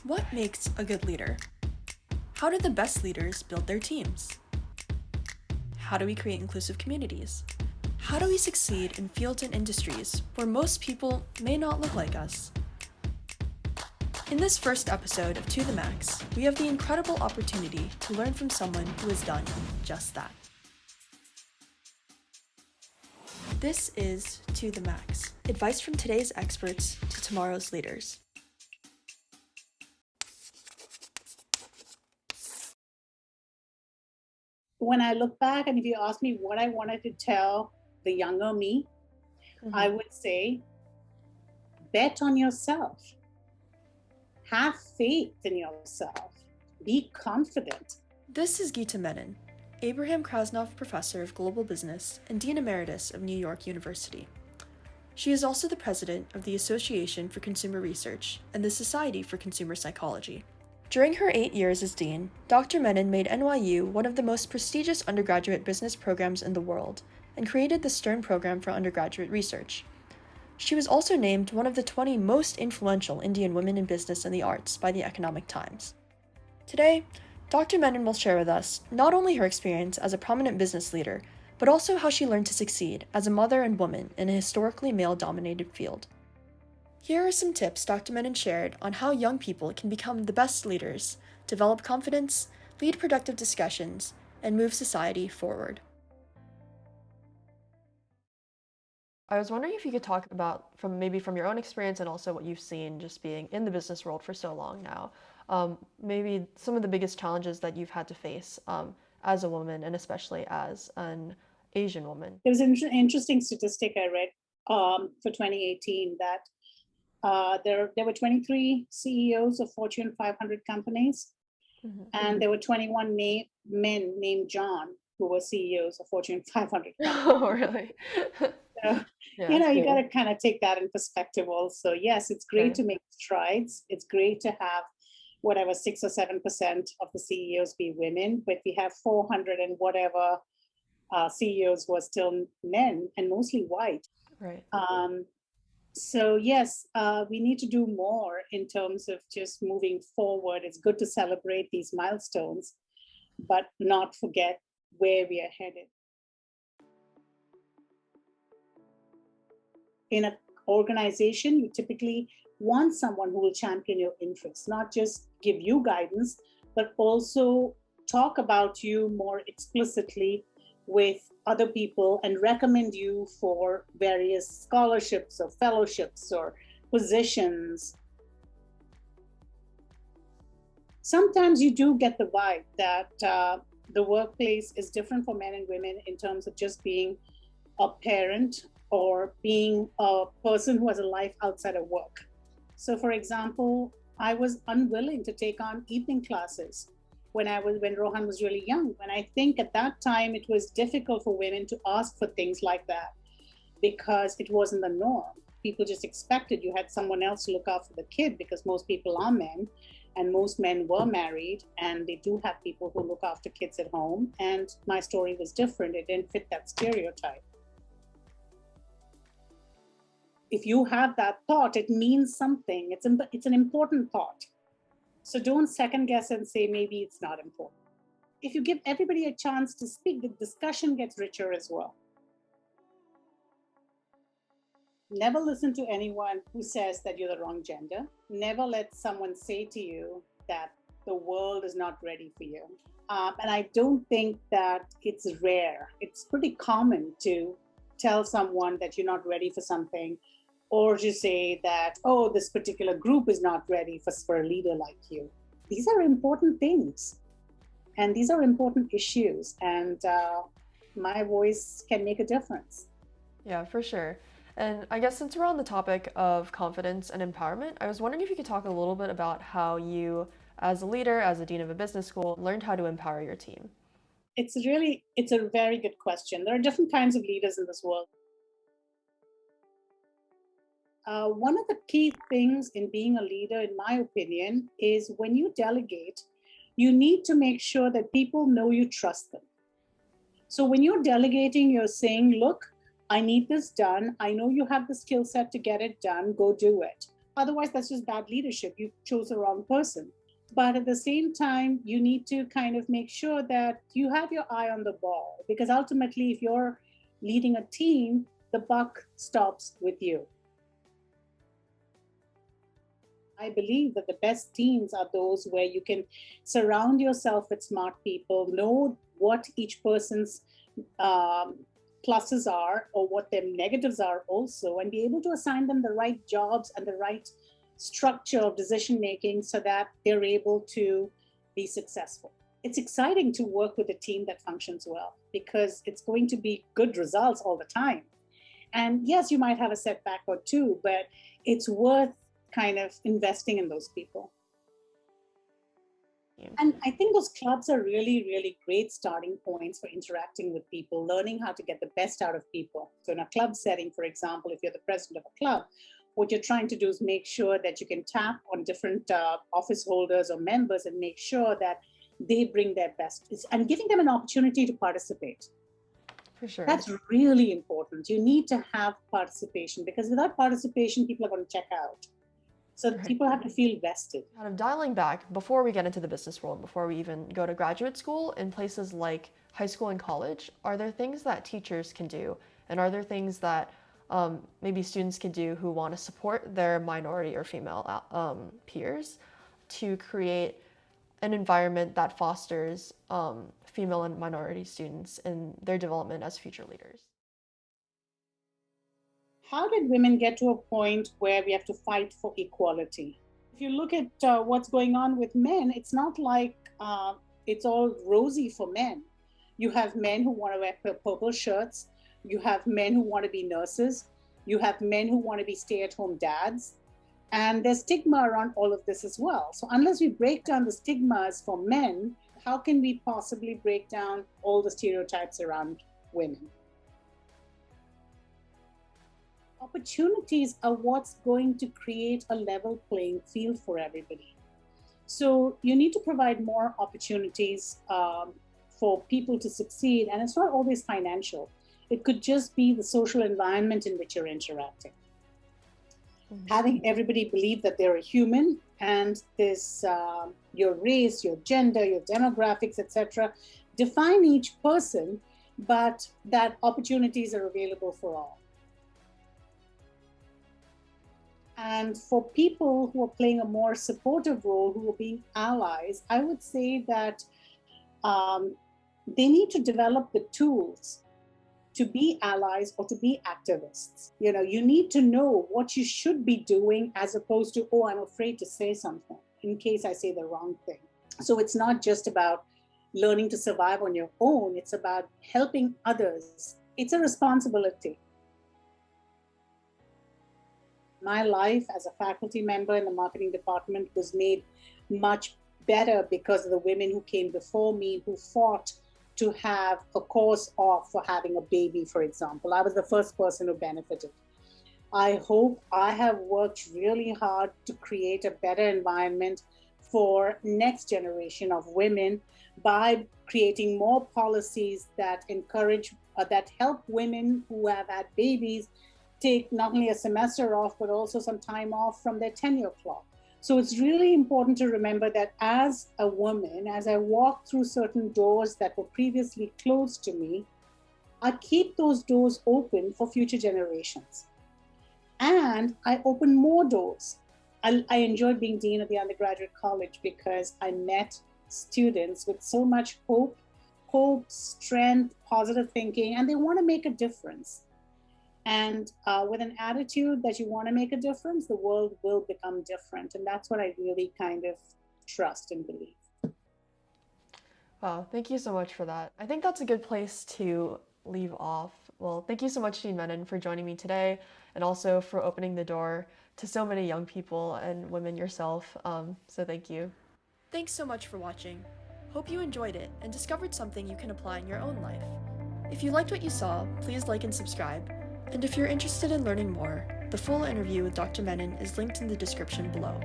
What makes a good leader? How do the best leaders build their teams? How do we create inclusive communities? How do we succeed in fields and industries where most people may not look like us? In this first episode of To the Max, we have the incredible opportunity to learn from someone who has done just that. This is To the Max, advice from today's experts to tomorrow's leaders. When I look back, and if you ask me what I wanted to tell the younger me, I would say, bet on yourself. Have faith in yourself. Be confident. This is Geeta Menon, Abraham Krasnov Professor of Global Business and Dean Emeritus of New York University. She is also the president of the Association for Consumer Research and the Society for Consumer Psychology. During her 8 years as dean, Dr. Menon made NYU one of the most prestigious undergraduate business programs in the world and created the Stern Program for Undergraduate Research. She was also named one of the 20 most influential Indian women in business and the arts by the Economic Times. Today, Dr. Menon will share with us not only her experience as a prominent business leader, but also how she learned to succeed as a mother and woman in a historically male-dominated field. Here are some tips Dr. Menon shared on how young people can become the best leaders, develop confidence, lead productive discussions, and move society forward. I was wondering if you could talk about, from your own experience and also what you've seen just being in the business world for so long now, maybe some of the biggest challenges that you've had to face as a woman and especially as an Asian woman. There was an interesting statistic I read for 2018 that there were 23 CEOs of Fortune 500 companies, and there were 21 men named John who were CEOs of Fortune 500 companies. Oh, really? So, you got to kind of take that in perspective also. Yes, it's great to make strides. It's great to have whatever 6 or 7% of the CEOs be women, but we have 400 and whatever CEOs who are still men and mostly white. Right. So yes, we need to do more in terms of just moving forward. It's good to celebrate these milestones, but not forget where we are headed. In an organization, you typically want someone who will champion your interests, not just give you guidance, but also talk about you more explicitly with other people and recommend you for various scholarships or fellowships or positions. Sometimes you do get the vibe that the workplace is different for men and women in terms of just being a parent or being a person who has a life outside of work. So for example, I was unwilling to take on evening classes when Rohan was really young. And I think at that time it was difficult for women to ask for things like that because it wasn't the norm. People just expected you had someone else to look after the kid because most people are men and most men were married and they do have people who look after kids at home. And my story was different. It didn't fit that stereotype. If you have that thought, it means something. It's an important thought. So don't second guess and say, maybe it's not important. If you give everybody a chance to speak, the discussion gets richer as well. Never listen to anyone who says that you're the wrong gender. Never let someone say to you that the world is not ready for you. And I don't think that it's rare. It's pretty common to tell someone that you're not ready for something, or to say that, oh, this particular group is not ready for a leader like you. These are important things. And these are important issues. And my voice can make a difference. Yeah, for sure. And I guess since we're on the topic of confidence and empowerment, I was wondering if you could talk a little bit about how you, as a leader, as a dean of a business school, learned how to empower your team. It's a very good question. There are different kinds of leaders in this world. One of the key things in being a leader, in my opinion, is when you delegate, you need to make sure that people know you trust them. So when you're delegating, you're saying, look, I need this done. I know you have the skill set to get it done. Go do it. Otherwise, that's just bad leadership. You chose the wrong person. But at the same time, you need to kind of make sure that you have your eye on the ball, because ultimately, if you're leading a team, the buck stops with you. I believe that the best teams are those where you can surround yourself with smart people, know what each person's pluses are or what their negatives are also, and be able to assign them the right jobs and the right structure of decision making so that they're able to be successful. It's exciting to work with a team that functions well because it's going to be good results all the time. And yes, you might have a setback or two, but it's worth kind of investing in those people. And I think those clubs are really, really great starting points for interacting with people, learning how to get the best out of people. So in a club setting, for example, if you're the president of a club, what you're trying to do is make sure that you can tap on different office holders or members and make sure that they bring their best and giving them an opportunity to participate. For sure. That's really important. You need to have participation because without participation, people are going to check out. So people have to feel vested. Kind of dialing back, before we get into the business world, before we even go to graduate school, in places like high school and college, are there things that teachers can do? And are there things that maybe students can do who want to support their minority or female peers to create an environment that fosters female and minority students in their development as future leaders? How did women get to a point where we have to fight for equality? If you look at what's going on with men, it's not like it's all rosy for men. You have men who want to wear purple shirts. You have men who want to be nurses. You have men who want to be stay-at-home dads. And there's stigma around all of this as well. So unless we break down the stigmas for men, how can we possibly break down all the stereotypes around women? Opportunities are what's going to create a level playing field for everybody. So you need to provide more opportunities for people to succeed. And it's not always financial. It could just be the social environment in which you're interacting. Mm-hmm. Having everybody believe that they're a human and this your race, your gender, your demographics, etc., define each person, but that opportunities are available for all. And for people who are playing a more supportive role, who are being allies, I would say that they need to develop the tools to be allies or to be activists. You know, you need to know what you should be doing as opposed to, oh, I'm afraid to say something in case I say the wrong thing. So it's not just about learning to survive on your own. It's about helping others. It's a responsibility. My life as a faculty member in the marketing department was made much better because of the women who came before me who fought to have a course off for having a baby, for example. I was the first person who benefited. I hope I have worked really hard to create a better environment for next generation of women by creating more policies that encourage, that help women who have had babies take not only a semester off, but also some time off from their tenure clock. So it's really important to remember that as a woman, as I walk through certain doors that were previously closed to me, I keep those doors open for future generations. And I open more doors. I enjoyed being dean of the undergraduate college because I met students with so much hope, strength, positive thinking, and they want to make a difference. And with an attitude that you want to make a difference, the world will become different. And that's what I really kind of trust and believe. Wow, thank you so much for that. I think that's a good place to leave off. Well, thank you so much, Dean Menon, for joining me today and also for opening the door to so many young people and women yourself. So thank you. Thanks so much for watching. Hope you enjoyed it and discovered something you can apply in your own life. If you liked what you saw, please like and subscribe. And if you're interested in learning more, the full interview with Dr. Menon is linked in the description below.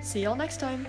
See y'all next time!